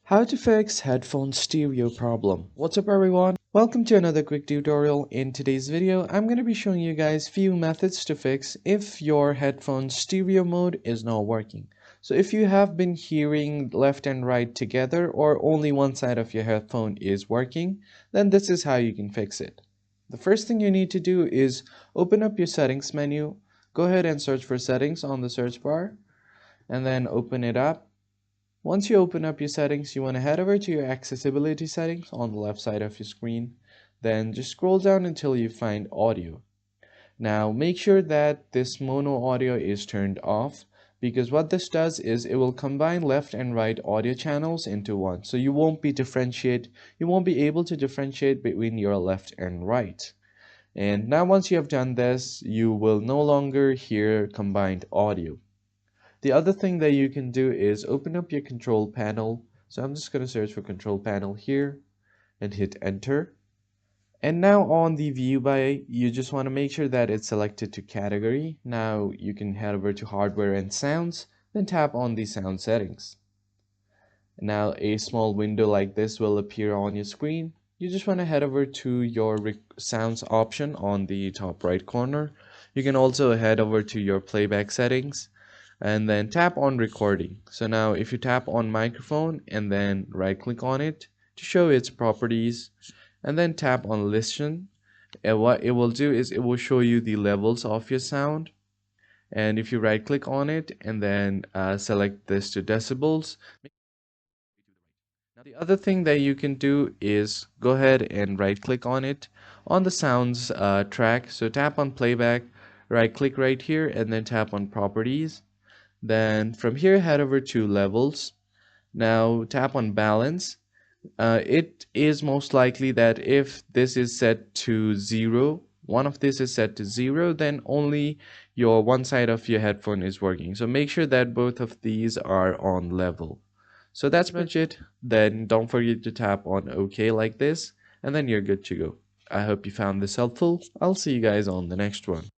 How to fix headphone stereo problem. What's up everyone? Welcome to another quick tutorial. In today's video, I'm going to be showing you guys few methods to fix if your headphone stereo mode is not working. So if you have been hearing left and right together or only one side of your headphone is working, then this is how you can fix it. The first thing you need to do is open up your settings menu. Go ahead and search for settings on the search bar and then open it up. Once you open up your settings, you want to head over to your accessibility settings on the left side of your screen. Then just scroll down until you find audio. Now make sure that this mono audio is turned off, because what this does is it will combine left and right audio channels into one. So you won't be able to differentiate between your left and right. And now once you have done this, you will no longer hear combined audio. The other thing that you can do is open up your control panel. So I'm just going to search for control panel here and hit enter. And now on the view by, you just want to make sure that it's selected to category. Now you can head over to hardware and sounds, then tap on the sound settings. Now a small window like this will appear on your screen. You just want to head over to your sounds option on the top right corner. You can also head over to your playback settings and then tap on recording. So now if you tap on microphone and then right click on it to show its properties and then tap on listen, and what it will do is it will show you the levels of your sound. And if you right click on it and then select this to decibels. Now the other thing that you can do is go ahead and right click on it on the sounds track. So tap on playback, right click right here and then tap on properties. Then from here, head over to levels. Now tap on balance. It is most likely that if this is set to 0, one of this is set to 0, then only your one side of your headphone is working. So make sure that both of these are on level. So that's pretty much it. Then don't forget to tap on OK like this, and then you're good to go. I hope you found this helpful. I'll see you guys on the next one.